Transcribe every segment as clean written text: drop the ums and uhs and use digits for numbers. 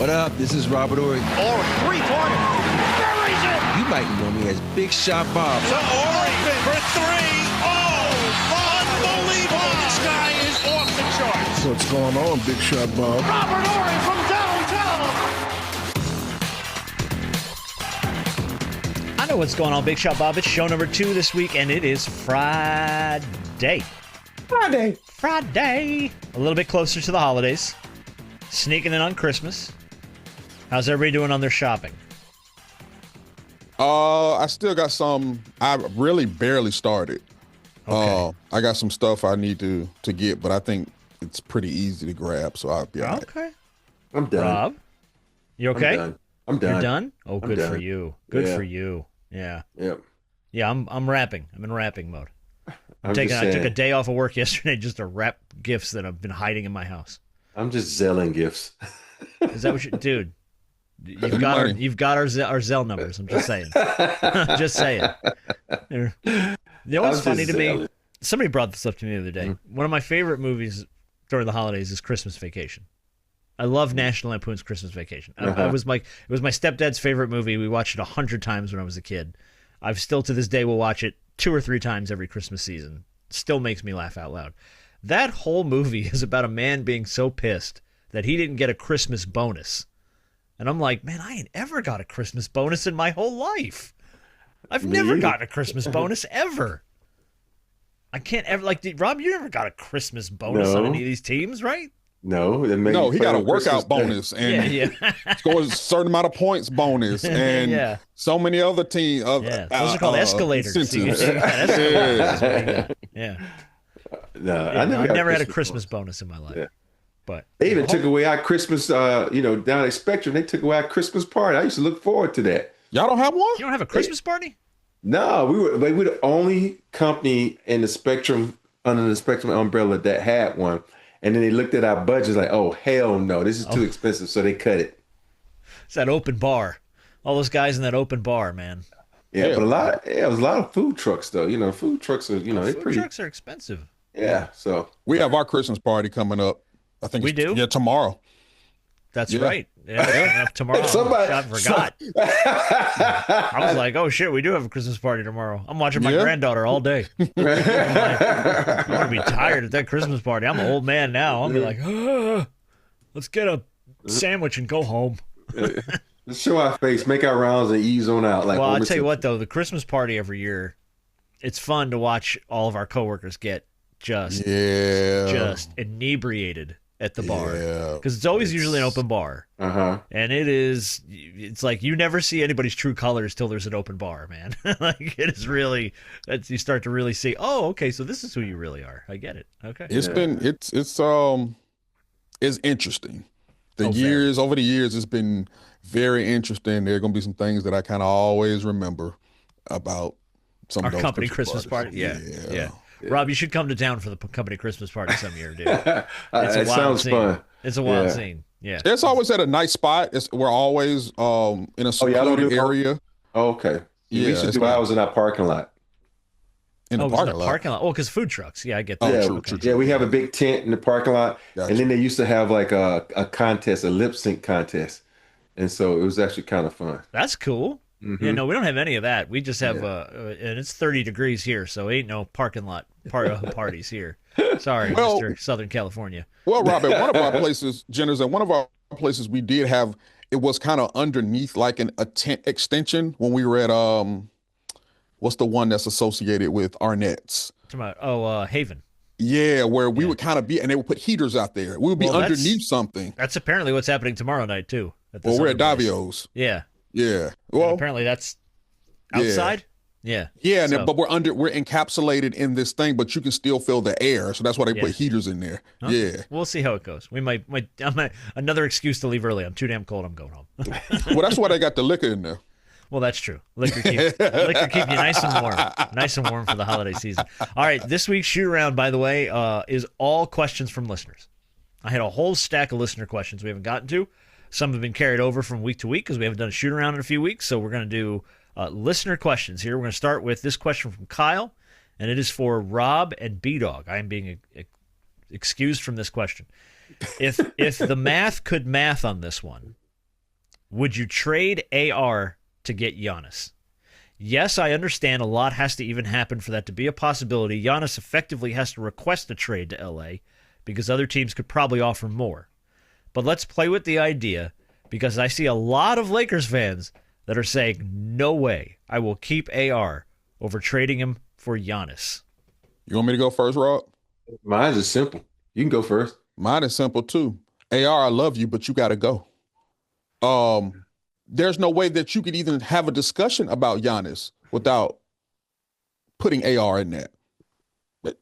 What up? This is Robert Horry. Or three-pointer. Buries it! You might know me as Big Shot Bob. To Horry for three. Oh, unbelievable. This guy is off the charts. What's going on, Big Shot Bob? Robert Horry from downtown. I know what's going on, Big Shot Bob. It's show number 2 this week, and it is Friday. Friday. A little bit closer to the holidays. Sneaking in on Christmas. How's everybody doing on their shopping? I still got some. I really barely started. Okay. I got some stuff I need to get, but I think it's pretty easy to grab, so I'll be all right. Okay. I'm done. Rob, you okay? I'm done. You're done? Oh, good done. for you. Good Yeah. for you. Yeah. Yep. Yeah, I'm wrapping. I'm in wrapping mode. I'm I just took a saying. day off of work yesterday just to wrap gifts that I've been hiding in my house. I'm just selling gifts. Is that what you, dude? You've got our Zelle numbers. I'm just saying. Just saying. You know what's I'm funny just to me? selling. Somebody brought this up to me the other day. One of my favorite movies during the holidays is Christmas Vacation. I love National Lampoon's Christmas Vacation. It was my stepdad's favorite movie. We watched it 100 times when I was a kid. I've still to this day will watch it 2 or 3 times every Christmas season. Still makes me laugh out loud. That whole movie is about a man being so pissed that he didn't get a Christmas bonus. And I'm like, man, I ain't ever got a Christmas bonus in my whole life. I've never gotten a Christmas bonus ever. I can't ever, like, Rob, you never got a Christmas bonus on any of these teams, right? No, he got a workout bonus and scored a certain amount of points bonus and so many other teams. Those are called escalators. incentives. Yeah. No, I never never had a Christmas bonus in my life. Yeah. But They even took away our Christmas. Down at Spectrum, they took away our Christmas party. I used to look forward to that. Y'all don't have one? You don't have a Christmas party? No, we were the only company in the Spectrum under the Spectrum umbrella that had one. And then they looked at our budgets like, oh hell no, this is too expensive, so they cut it. It's that open bar. All those guys in that open bar, man. Yeah, but it was a lot of food trucks though. Food trucks are they're Food pretty. trucks are expensive. Yeah, so We have our Christmas party coming up. I think We do? Yeah, tomorrow. That's right. Yeah, it's coming up tomorrow. I forgot. I was like, oh shit, we do have a Christmas party tomorrow. I'm watching my granddaughter all day. I'm gonna be tired at that Christmas party. I'm an old man now. I'll be like, let's get a sandwich and go home. Let's show our face, make our rounds, and ease on out. Well, I'll tell you what though, the Christmas party every year, it's fun to watch all of our coworkers get just inebriated at the bar, because it's always usually an open bar, and it's like you never see anybody's true colors till there's an open bar, man. Like it is really, you start to really see, oh, okay, so this is who you really are. I get it. Okay, It's interesting. Over the years, it's been very interesting. There are going to be some things that I kind of always remember about some of our those company Christmas party. Yeah. Rob, you should come to town for the company Christmas party some year, dude. It's a wild sounds scene. fun. It's a wild scene. Yeah. It's always at a nice spot. We're always in a secluded area. Oh, okay. We should do ours in our parking lot. In the parking lot. Oh, because food trucks. Yeah, I get that. Yeah, we have a big tent in the parking lot, Gotcha. and then they used to have like a contest, a lip sync contest, and so it was actually kind of fun. That's cool. Yeah, no, we don't have any of that. We just have, and it's 30 degrees here, so ain't no parking lot parties here. Sorry, Mr. Southern California. Well, Robert, one of our places, Jenners, and one of our places we did have, it was kind of underneath like a tent extension when we were at, what's the one that's associated with Arnett's? Haven. Yeah, where we would kind of be, and they would put heaters out there. We would be underneath something. That's apparently what's happening tomorrow night, too. We're at Davio's. Yeah. Yeah. Well, and apparently that's outside. Yeah. Yeah, but we're encapsulated in this thing, but you can still feel the air. So that's why they put heaters in there. Huh? Yeah. We'll see how it goes. We might another excuse to leave early. I'm too damn cold. I'm going home. Well, that's why they got the liquor in there. Well, that's true. Liquor keep you nice and warm. Nice and warm for the holiday season. All right, this week's shoot around, by the way, is all questions from listeners. I had a whole stack of listener questions we haven't gotten to. Some have been carried over from week to week because we haven't done a shoot around in a few weeks. So we're going to do listener questions here. We're going to start with this question from Kyle, and it is for Rob and B-Dog. I am being excused from this question. If the math could math on this one, Would you trade AR to get Giannis? Yes, I understand a lot has to even happen for that to be a possibility. Giannis effectively has to request a trade to LA because other teams could probably offer more. But let's play with the idea because I see a lot of Lakers fans that are saying, no way, I will keep AR over trading him for Giannis. You want me to go first, Rob? Mine is simple. You can go first. Mine is simple too. AR, I love you, but you got to go. There's no way that you could even have a discussion about Giannis without putting AR in that. But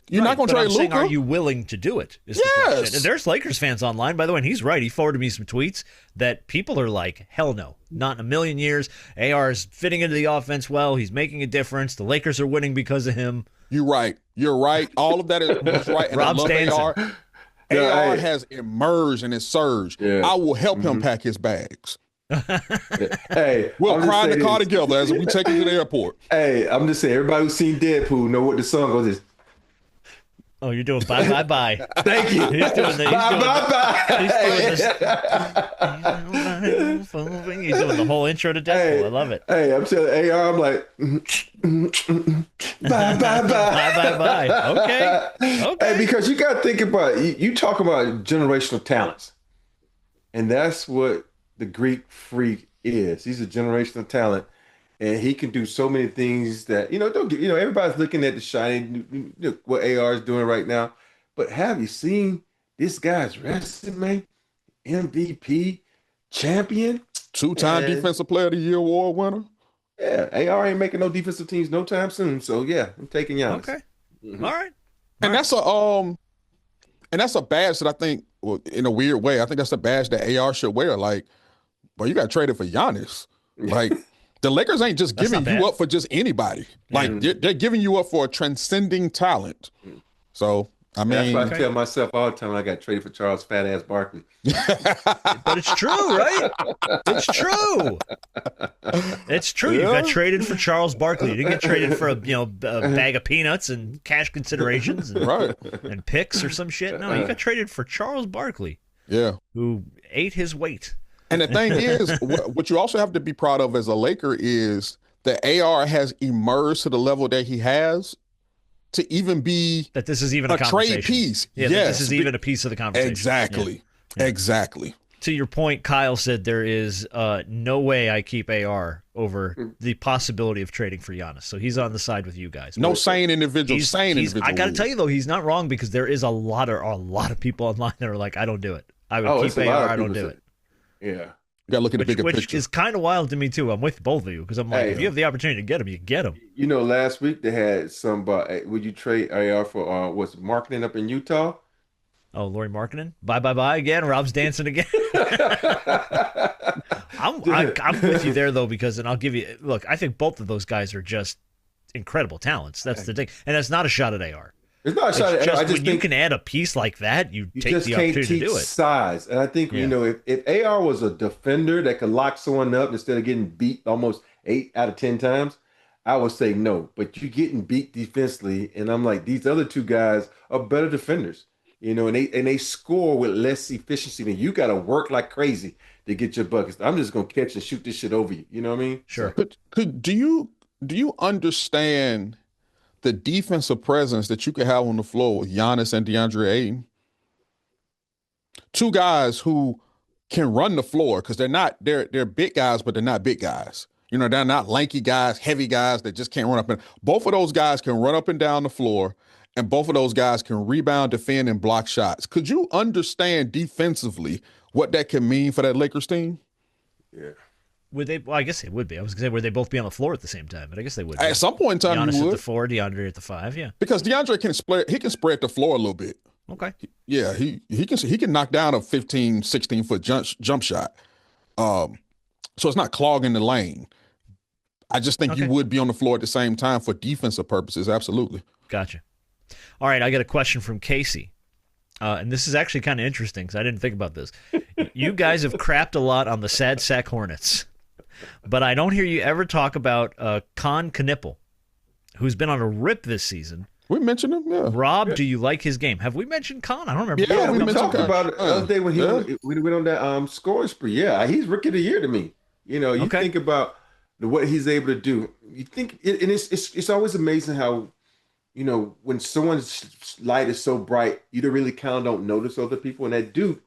you're not going to trade Luka. Are you willing to do it? Is the question. And there's Lakers fans online, by the way, and he's right. He forwarded me some tweets that people are like, hell no, not in a million years. AR is fitting into the offense well. He's making a difference. The Lakers are winning because of him. You're right. You're right. All of that is right. And Rob's dancing. AR has emerged and has surged. Yeah. I will help him pack his bags. Hey, we'll cry in the car together as we take him to the airport. Hey, I'm just saying, everybody who's seen Deadpool know what the song goes is. Oh, you're doing bye, bye, bye. Thank you. He's doing the whole intro to Deadpool. Hey, I love it. Hey, I'm telling AR, I'm like, bye, bye, bye. Bye, bye, bye. Okay. Hey, because you got to think about, you talk about generational talents. And that's what the Greek freak is. He's a generational talent. And he can do so many things that, everybody's looking at the shiny, what AR is doing right now. But have you seen this guy's resume? MVP, champion. Two-time Defensive Player of the Year award winner. Yeah, AR ain't making no defensive teams no time soon. So, yeah, I'm taking Giannis. Okay. Mm-hmm. All right. And that's a badge that I think, well, in a weird way, I think that's a badge that AR should wear. Like, well, you got traded for Giannis. Like, the Lakers ain't just giving you up for just anybody. Like, they're giving you up for a transcending talent. So, I mean. That's why I tell myself all the time I got traded for Charles Fat-Ass Barkley. But it's true, right? It's true. It's true. You got traded for Charles Barkley. You didn't get traded for a bag of peanuts and cash considerations and picks or some shit. No, you got traded for Charles Barkley. Yeah. Who ate his weight. And the thing is, what you also have to be proud of as a Laker is that AR has emerged to the level that he has to even be that this is even a trade piece. Yeah, yes, this is even a piece of the conversation. Exactly. Yeah. Exactly. To your point, Kyle said there is no way I keep AR over the possibility of trading for Giannis. So he's on the side with you guys. No sane individual. I got to tell you though, he's not wrong because there is a lot of people online that are like, I don't do it. I would keep AR. I don't do it. Yeah. You got to look at the bigger picture. Which is kind of wild to me, too. I'm with both of you because I'm like, if you have the opportunity to get him, you get him. Last week they had somebody, would you trade AR for what's marketing up in Utah? Oh, Laurie Markkinen? Bye again. Rob's dancing again. I'm with you there, though, because, and I'll give you, look, I think both of those guys are just incredible talents. That's the thing. And that's not a shot at AR. It's not a shot at AR. I just when you can add a piece like that, you take the opportunity to do it. Size. And I think, if AR was a defender that could lock someone up instead of getting beat almost 8 out of 10 times, I would say no. But you're getting beat defensively, and I'm like, these other two guys are better defenders. And they score with less efficiency than you. Got to work like crazy to get your buckets. I'm just gonna catch and shoot this shit over you. You know what I mean? Sure. But do you understand the defensive presence that you could have on the floor with Giannis and DeAndre Ayton? Two guys who can run the floor because they're big guys, but they're not big guys. They're not lanky guys, heavy guys that just can't run up and both of those guys can run up and down the floor, and both of those guys can rebound, defend, and block shots. Could you understand defensively what that can mean for that Lakers team? Yeah. Would they? Well, I guess they would be. I was going to say, would they both be on the floor at the same time? But I guess they would. At some point in time, Giannis you would. at the 4, DeAndre at the 5. Yeah, because DeAndre can spread the floor a little bit. Okay. Yeah, he can knock down a 15, 16-foot jump shot. So it's not clogging the lane. I just think you would be on the floor at the same time for defensive purposes. Absolutely. Gotcha. All right, I got a question from Casey. And this is actually kind of interesting because I didn't think about this. You guys have crapped a lot on the Sad Sack Hornets, but I don't hear you ever talk about Con Knipple, who's been on a rip this season. We mentioned him, yeah. Rob, do you like his game? Have we mentioned Khan? I don't remember. Yeah, we mentioned talked Khan. about it the other day when we went on that scoring spree. Yeah, he's rookie of the year to me. You know, you think about what he's able to do. You think, and it's always amazing how, you know, when someone's light is so bright, you don't really kind of don't notice other people. And that dude,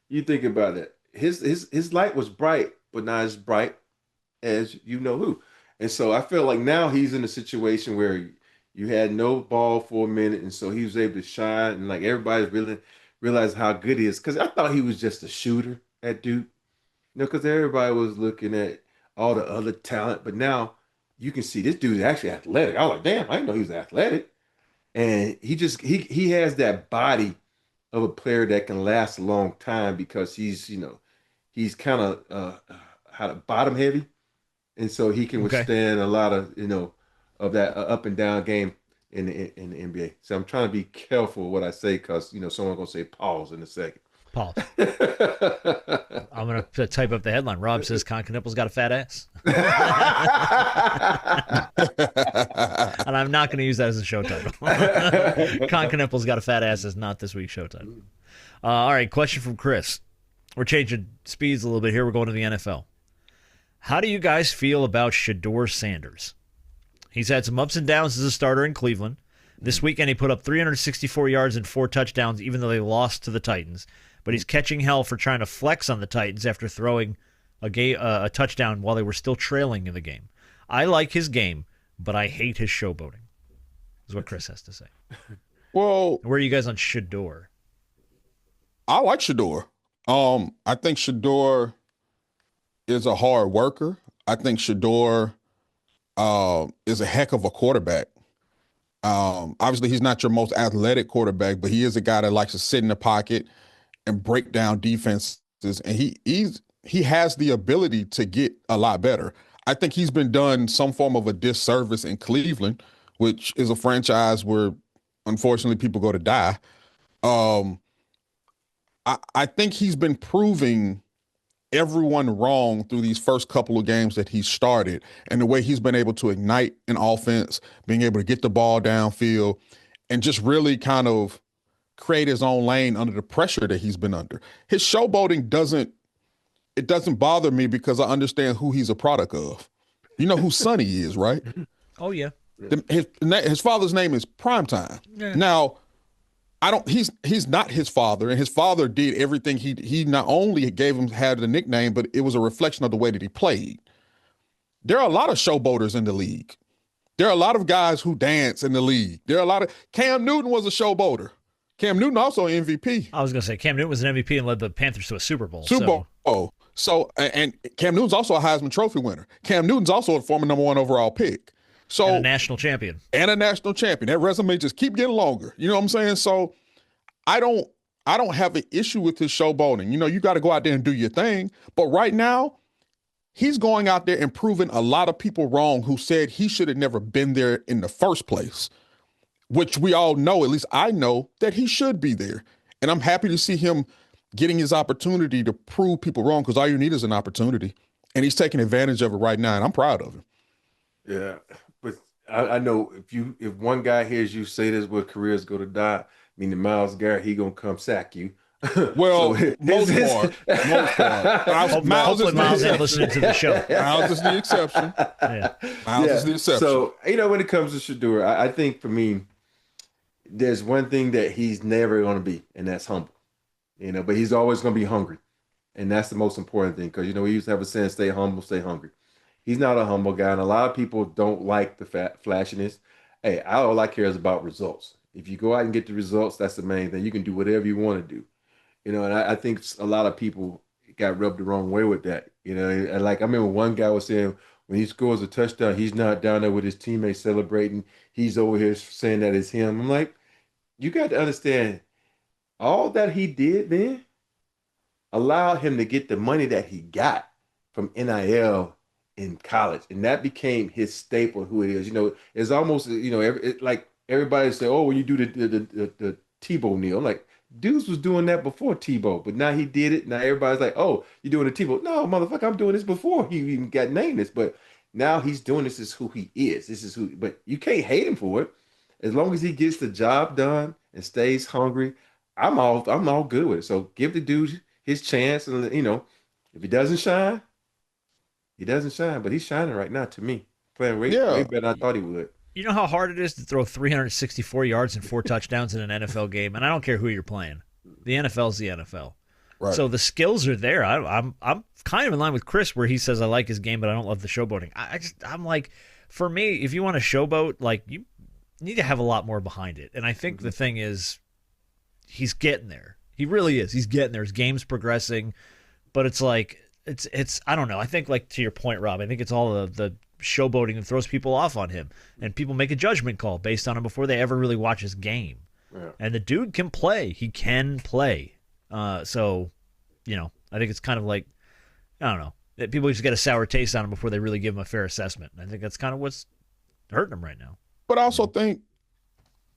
you think about it, his light was bright, but not as bright as you know who. And so I feel like now he's in a situation where you had no ball for a minute, and so he was able to shine, and like everybody's really realized how good he is. Because I thought he was just a shooter at Duke, you know, because everybody was looking at all the other talent, but now you can see this dude's actually athletic. I was like, damn, I didn't know he was athletic, and he has that body of a player that can last a long time because he's kind of bottom heavy, and so he can withstand a lot of of that up and down game in the NBA. So I'm trying to be careful what I say because someone's gonna say pause in a second. Pause. I'm gonna type up the headline. Rob says Concaniple's got a fat ass, and I'm not gonna use that as a show title. Concaniple's got a fat ass is not this week's show title. All right, question from Chris. We're changing speeds a little bit here. We're going to the NFL. How do you guys feel about Shedeur Sanders? He's had some ups and downs as a starter in Cleveland. This weekend he put up 364 yards and 4 touchdowns, even though they lost to the Titans. But he's catching hell for trying to flex on the Titans after throwing a touchdown while they were still trailing in the game. I like his game, but I hate his showboating, is what Chris has to say. Well, where are you guys on Shedeur? I like Shedeur. I think Shedeur is a hard worker. I think Shedeur is a heck of a quarterback. Obviously, he's not your most athletic quarterback, but he is a guy that likes to sit in the pocket and break down defenses, and he has the ability to get a lot better. I think he's been done some form of a disservice in Cleveland, which is a franchise where, unfortunately, people go to die. I think he's been proving everyone wrong through these first couple of games that he started, and the way he's been able to ignite an offense, being able to get the ball downfield, and just really kind of create his own lane under the pressure that he's been under. His showboating doesn't bother me because I understand who he's a product of. You know who son he is, right? Oh yeah. His father's name is Primetime. Yeah. Now, he's not his father, and his father did everything. He not only had the nickname, but it was a reflection of the way that he played. There are a lot of showboaters in the league. There are a lot of guys who dance in the league. Cam Newton was a showboater. Cam Newton also an MVP. I was going to say Cam Newton was an MVP and led the Panthers to a Super Bowl. So, and Cam Newton's also a Heisman Trophy winner. Cam Newton's also a former number 1 overall pick. So, and a national champion. That resume just keep getting longer. You know what I'm saying? So I don't have an issue with his showboating. You got to go out there and do your thing. But right now, he's going out there and proving a lot of people wrong who said he should have never been there in the first place, which we all know, at least I know, that he should be there. And I'm happy to see him getting his opportunity to prove people wrong, because all you need is an opportunity. And he's taking advantage of it right now, and I'm proud of him. Yeah, but I know if one guy hears you say this where careers go to die, meaning Myles Garrett, he gonna come sack you. Well, most part. Hopefully Myles ain't listening to the show. Myles is the exception. Myles is the exception. So, when it comes to Sheduer, I think for me, there's one thing that he's never going to be, and that's humble. But he's always going to be hungry. And that's the most important thing, because, we used to have a saying, stay humble, stay hungry. He's not a humble guy, and a lot of people don't like the flashiness. Hey, all I care is about results. If you go out and get the results, that's the main thing. You can do whatever you want to do. And I think a lot of people got rubbed the wrong way with that. And like I remember one guy was saying when he scores a touchdown, he's not down there with his teammates celebrating. He's over here saying that it's him. I'm like, you got to understand, all that he did then allowed him to get the money that he got from NIL in college. And that became his staple, who it is. It's almost, like everybody say, oh, when you do the Tebow kneel. I'm like, dudes was doing that before Tebow, but now he did it. Now everybody's like, oh, you're doing the Tebow. No, motherfucker, I'm doing this before he even got named this. But now he's doing this. Is who he is. This is who, but you can't hate him for it. As long as he gets the job done and stays hungry, I'm all good with it. So give the dude his chance, and if he doesn't shine, he doesn't shine. But he's shining right now to me, playing way Yeah. better than I thought he would. You know how hard it is to throw 364 yards and 4 touchdowns in an NFL game, and I don't care who you're playing. The NFL's the NFL. Right. So the skills are there. I'm kind of in line with Chris where he says I like his game, but I don't love the showboating. I'm like, for me, if you want to showboat, like you need to have a lot more behind it. And I think the thing is, he's getting there. He really is. He's getting there. His game's progressing, but it's like it's I don't know. I think, like, to your point, Rob, I think it's all the showboating that throws people off on him, and people make a judgment call based on him before they ever really watch his game. Yeah. And the dude can play. He can play. So, I think it's kind of like, I don't know, that people just get a sour taste on him before they really give him a fair assessment. And I think that's kind of what's hurting him right now. But I also think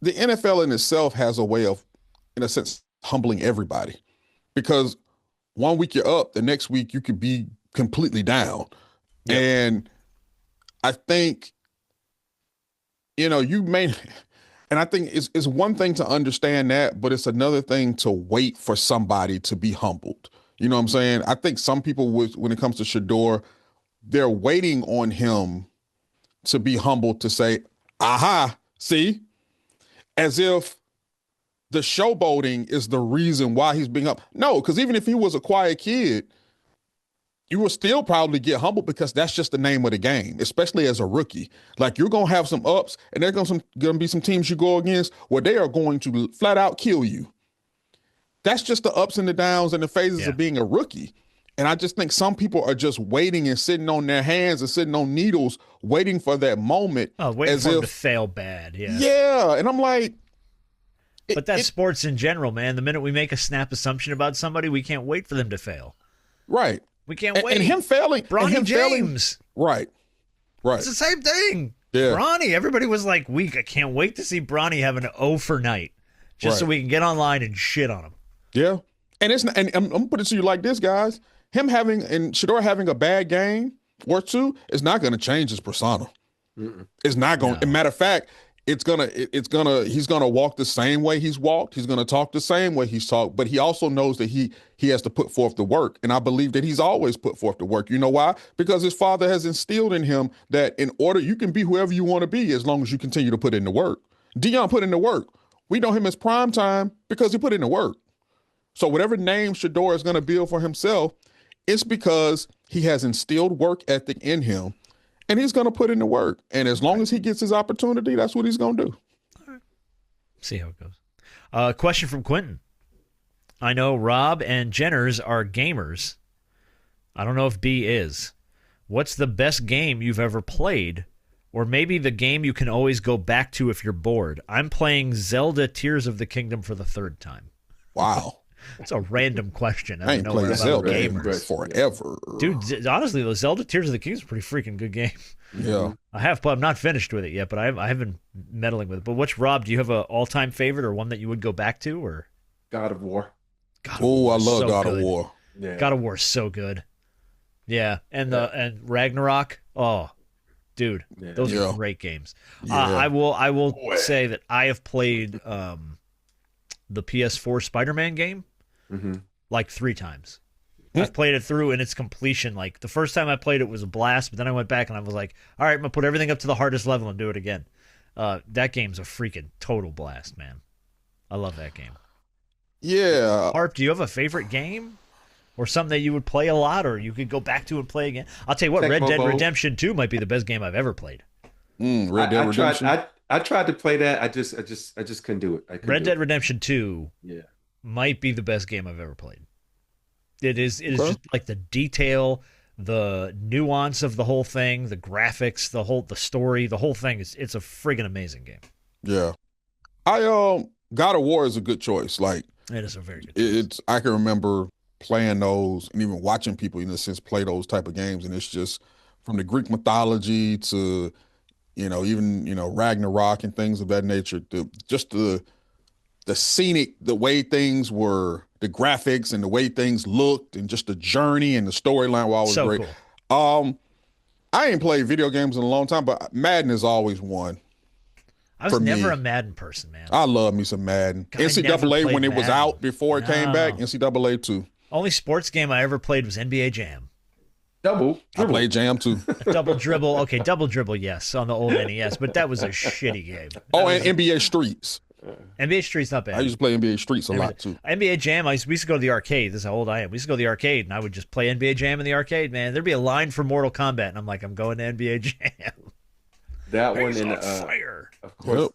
the NFL in itself has a way of, in a sense, humbling everybody. Because one week you're up, the next week you could be completely down. Yep. And I think, you may, and I think it's one thing to understand that, but it's another thing to wait for somebody to be humbled. You know what I'm saying? I think some people, when it comes to Shedeur, they're waiting on him to be humbled to say, aha, see? As if the showboating is the reason why he's being up. No, because even if he was a quiet kid, you will still probably get humbled because that's just the name of the game, especially as a rookie. Like, you're going to have some ups, and there's going to be some teams you go against where they are going to flat out kill you. That's just the ups and the downs and the phases of being a rookie. And I just think some people are just waiting and sitting on their hands and sitting on needles, waiting for that moment. Oh, waiting for him to fail bad. Yeah. Yeah. And I'm like, but that's sports in general, man. The minute we make a snap assumption about somebody, we can't wait for them to fail. Right. We can't wait. And him failing. Bronny James. Right. It's the same thing. Yeah. Bronny. Everybody was like, I can't wait to see Bronny have an O for night just so we can get online and shit on him. Yeah. And I'm going to put it to you like this, guys. Him having, and Shedeur having a bad game or two is not going to change his persona. Mm-mm. It's not going to. Matter of fact, he's going to walk the same way he's walked. He's going to talk the same way he's talked, but he also knows that he has to put forth the work. And I believe that he's always put forth the work. You know why? Because his father has instilled in him that in order, you can be whoever you want to be as long as you continue to put in the work. Deion put in the work. We know him as prime time because he put in the work. So whatever name Shedeur is going to build for himself, it's because he has instilled work ethic in him, and he's going to put in the work. And as long as he gets his opportunity, that's what he's going to do. All right. See how it goes. Question from Quentin. I know Rob and Jenners are gamers. I don't know if B is. What's the best game you've ever played? Or maybe the game you can always go back to if you're bored. I'm playing Zelda Tears of the Kingdom for the 3rd time. Wow. It's a random question. I ain't played Zelda forever. Dude, honestly, the Zelda Tears of the Kingdom is a pretty freaking good game. Yeah. I'm not finished with it yet, but I have been meddling with it. But Rob, do you have an all-time favorite or one that you would go back to? Or God of War. Oh, I love God of War. Yeah. God of War is so good. Yeah, and Ragnarok. Oh, dude, those are great games. Yeah. I will say that I have played the PS4 Spider-Man game like 3 times. I've played it through in its completion. Like, the first time I played it was a blast, but then I went back and I was like, all right, I'm going to put everything up to the hardest level and do it again. That game's a freaking total blast, man. I love that game. Yeah. Harp, do you have a favorite game? Or something that you would play a lot or you could go back to and play again? I'll tell you what, Red Dead Redemption 2 might be the best game I've ever played. Red Dead Redemption? I tried to play that. I just couldn't do it. Red Dead Redemption 2 might be the best game I've ever played. It is just like the detail, the nuance of the whole thing, the graphics, the story, the whole thing. It's a friggin' amazing game. Yeah. God of War is a good choice. Like, it is a very good choice. I can remember playing those and even watching people, in a sense, play those type of games. And it's just from the Greek mythology to, even, Ragnarok and things of that nature, the scenic, the way things were, the graphics and the way things looked and just the journey and the storyline was great. Cool. I ain't played video games in a long time, but Madden is always one. I was for never me. a Madden person, man. I love me some Madden. God, I never NCAA played when it was Madden. out before it came back. No. NCAA too. Only sports game I ever played was NBA Jam. Double. I Dribble. played Jam too. Double dribble. Okay, double dribble, yes, on the old NES, but that was a shitty game. Oh, and NBA Streets. NBA Street's not bad. I used to play NBA Streets a lot too. NBA Jam, we used to go to the arcade. This is how old I am. We used to go to the arcade, and I would just play NBA Jam in the arcade, man. There'd be a line for Mortal Kombat, and I'm like, I'm going to NBA Jam. That one and fire. of course,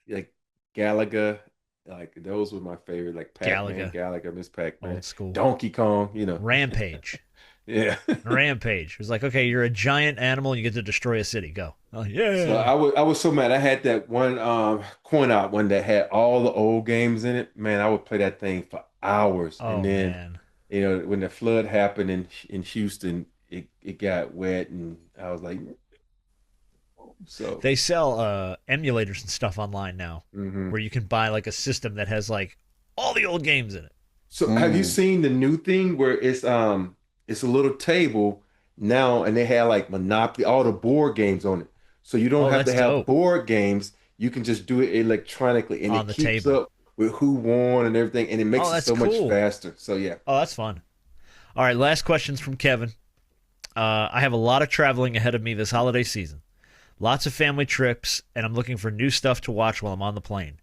like Galaga, like those were my favorite. Like Pac-Man, Galaga, Miss Pac-Man, Old school. Donkey Kong, Rampage. Yeah. Rampage. It was like, okay, you're a giant animal and you get to destroy a city. Go. Oh, yeah. So I was so mad. I had that one coin out one that had all the old games in it. Man, I would play that thing for hours. Oh, and then man. when the flood happened in Houston, it got wet, and I was like, so They sell emulators and stuff online now where you can buy like a system that has like all the old games in it. So have you seen the new thing where it's a little table now, and they have like Monopoly, all the board games on it. So you don't have to that's have dope. board games. You can just do it electronically, and On it the keeps table. up with who won and everything, and it makes Oh, it that's so much cool. faster. So yeah. Oh, that's fun. All right, last questions from Kevin. I have a lot of traveling ahead of me this holiday season. Lots of family trips, and I'm looking for new stuff to watch while I'm on the plane.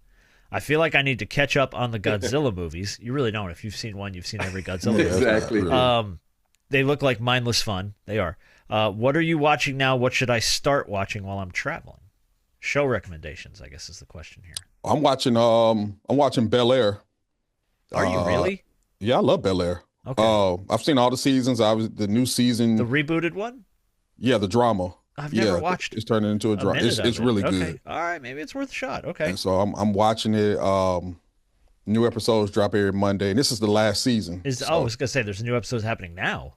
I feel like I need to catch up on the Godzilla movies. You really don't. If you've seen one, you've seen every Godzilla movie. Exactly. They look like mindless fun. They are. What are you watching now? What should I start watching while I'm traveling? Show recommendations, I guess, is the question here. I'm watching Bel Air. Are you really? Yeah, I love Bel Air. Okay. I've seen all the seasons. The new season. The rebooted one? Yeah, the drama. I've never watched It's turning into a drama. minute of It's it. really Okay. good. All right, maybe it's worth a shot. Okay. And so I'm watching it. New episodes drop every Monday, and this is the last season. I was gonna say there's new episodes happening now.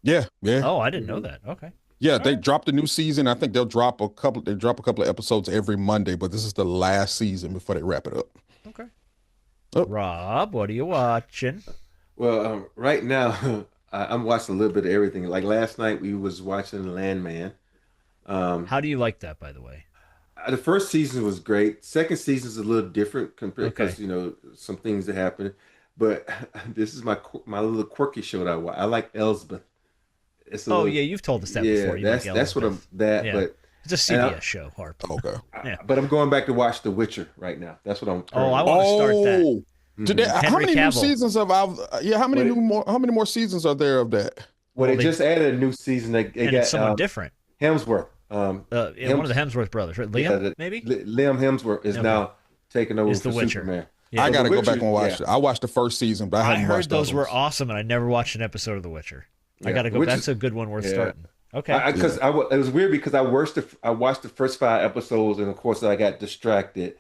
Yeah. Oh, I didn't know that. Okay. Yeah, they dropped a new season. I think they'll drop a couple. They drop a couple of episodes every Monday, but this is the last season before they wrap it up. Okay. Oh. Rob, what are you watching? Well, right now I'm watching a little bit of everything. Like last night, we was watching Landman. How do you like that, by the way? The first season was great. Second season is a little different compared Okay. because some things that happen. But this is my little quirky show that I watch. I like Elsbeth. It's a Oh little, yeah, you've told us that yeah. before. You That's like that's what I'm Elizabeth. that. Yeah. But It's a CBS show, Harp. Okay. Yeah. but I'm going back to watch The Witcher right now. That's what I'm. Oh, I want to start that. Today, how Henry many new Cavill. seasons have how many more seasons are there of that? Well, they they- just added a new season. They And got it's someone different. Hemsworth. One of the Hemsworth brothers, right? Liam, maybe? Liam Hemsworth is now taking over Is The for Witcher. Superman. Yeah. I got to The go back Witcher, and watch it. I watched the first season, but I I haven't heard watched those the were others. awesome, and I never watched an episode of The Witcher. I Yeah, got to go. which That's is- a good one worth yeah. starting. Okay. Because it was weird because I watched the first 5 episodes, and of course I got distracted.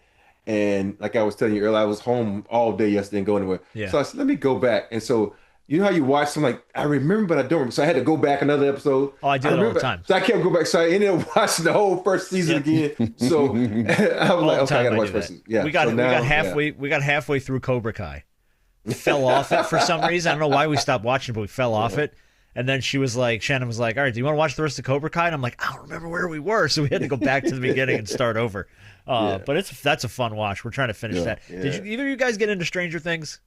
And like I was telling you earlier, I was home all day yesterday and going anywhere. Yeah. So I said, let me go back. And so you know how you watch some like I remember, but I don't remember. So I had to go back another episode. Oh, I do that all the remember. time. So I kept going back. So I ended up watching the whole first season again. So I was All like, the okay, I time gotta I watch do first that. season. Yeah. We got so now, we got halfway through Cobra Kai. Fell off it for some reason. I don't know why we stopped watching, but we fell off it. And then Shannon was like, all right, do you want to watch the rest of Cobra Kai? And I'm like, I don't remember where we were. So we had to go back to the beginning and start over. But that's a fun watch. We're trying to finish that. yeah. Did either of you guys get into Stranger Things?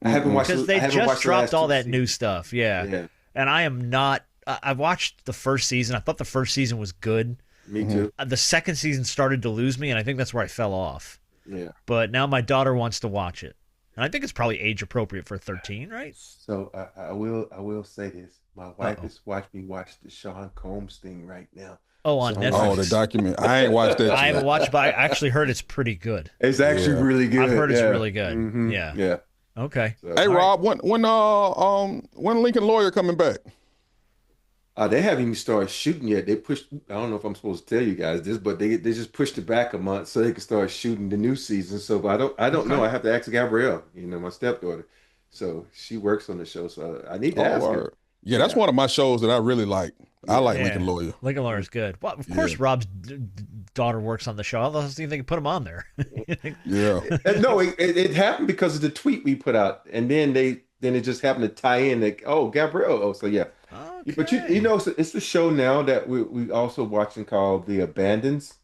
I haven't watched Because I they haven't just watched the dropped last all 2 that new seasons. stuff. Yeah. Yeah. And I am not. I watched the first season. I thought the first season was good. Me too. The second season started to lose me, and I think that's where I fell off. Yeah. But now my daughter wants to watch it. And I think it's probably age appropriate for 13, right? So I will say this. My wife is watching me watch the Sean Combs thing right now. Oh, on So- Netflix. Oh, the document. I ain't watched that. I haven't yet. watched, but I actually heard it's pretty good. It's actually Yeah. really good. I've heard it's yeah. really good. Mhm. Yeah. Yeah. Okay. So, Hey, Rob, when Lincoln Lawyer coming back? they haven't even started shooting yet. They pushed. I don't know if I'm supposed to tell you guys this, but they just pushed it back a month so they can start shooting the new season. So, but I don't know. I have to ask Gabrielle. My stepdaughter. So she works on the show. So I need to ask her. word. Yeah, that's one of my shows that I really like. I like Yeah. Lincoln Lawyer. Lincoln Lawyer's good. Well, of course, Rob's daughter works on the show. I don't think they could put him on there. Yeah. No, it happened because of the tweet we put out, and then it just happened to tie in. Like, oh, Gabrielle. Oh, so yeah. Okay. But it's the show now that we also watching called The Abandons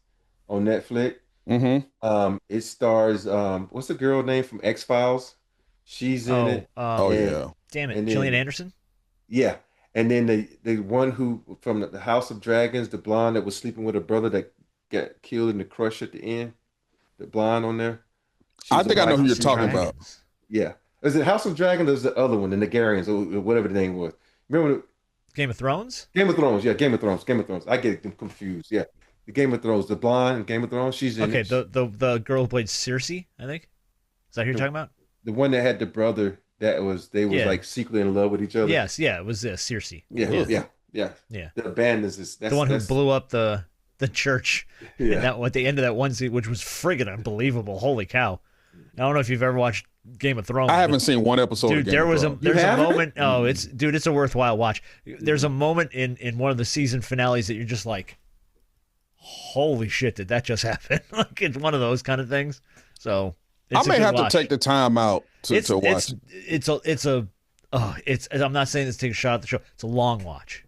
on Netflix. It stars what's the girl name from X-Files? She's in it. Oh And- yeah. Damn it, and Gillian then- Anderson. Yeah. And then the one who from the House of Dragons, the blonde that was sleeping with her brother that got killed in the crush at the end, the blonde on there. She I was think I know who you're Black- talking about. Dragons. Yeah. Is it House of Dragons or is the other one, the Nigerians or whatever the name was? Remember Game of Thrones. Game of Thrones? Yeah, Game of Thrones. Game of Thrones. I get them confused. Yeah. The Game of Thrones, the blonde in Game of Thrones, she's in Okay, it. the girl who played Cersei, I think. Is that who you're talking about? The one that had the brother that was they was Yeah. like secretly in love with each other. Yes, yeah, it was Cersei. Yeah. Yeah. The abandons is that's The one who that's- blew up the church. Yeah. And that at the end of that one scene, which was friggin' unbelievable. Holy cow! I don't know if you've ever watched Game of Thrones. I but- haven't seen one episode. Dude, of Game there of was Thrones. there's a haven't? moment. Oh, it's a worthwhile watch. There's a moment in one of the season finales that you're just like, holy shit, did that just happen? Like it's one of those kind of things. So I it's a may good have watch. to take the time out to watch. I'm not saying this to take a shot at the show. It's a long watch.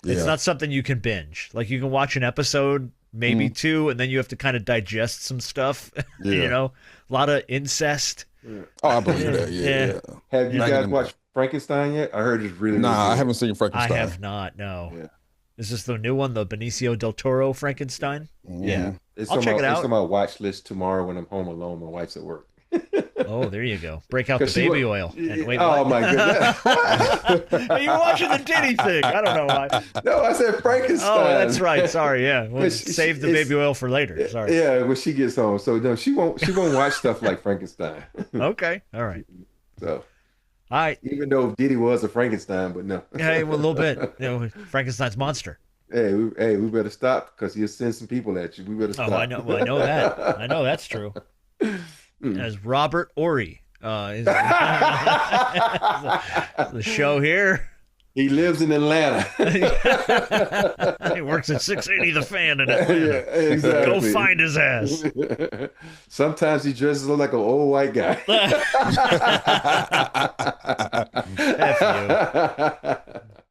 It's Yeah. not something you can binge. Like you can watch an episode, maybe two, and then you have to kind of digest some stuff. Yeah. You know, a lot of incest. Oh, I believe that. Yeah. Yeah. Have you Yeah. guys watched Frankenstein yet? I heard it's really Nah, really I good. haven't seen I Frankenstein. have not. No. Yeah. Is this the new one, the Benicio del Toro Frankenstein? Yeah. It's I'll on check my, it out. It's on my watch list tomorrow when I'm home alone. My wife's at work. Oh, there you go. Break out the 'Cause she baby wa- oil. And wait, oh what? my goodness. You're watching the titty thing. I don't know why. No, I said Frankenstein. Oh, that's right. Sorry. Yeah. We'll But save the it's- baby oil for later. Sorry. Yeah, when she gets home. So no, she won't watch stuff like Frankenstein. Okay. All right. So All right. even though Diddy was a Frankenstein, but no. Hey, well, a little bit. You know, Frankenstein's monster. Hey, we better stop because he'll send some people at you. We better stop. Oh, I know. Well, I know that. I know that's true. As Robert Horry is the show here. He lives in Atlanta. He works at 680 The Fan in Yeah, Atlanta. exactly. Go find his ass. Sometimes he dresses like an old white guy. F you.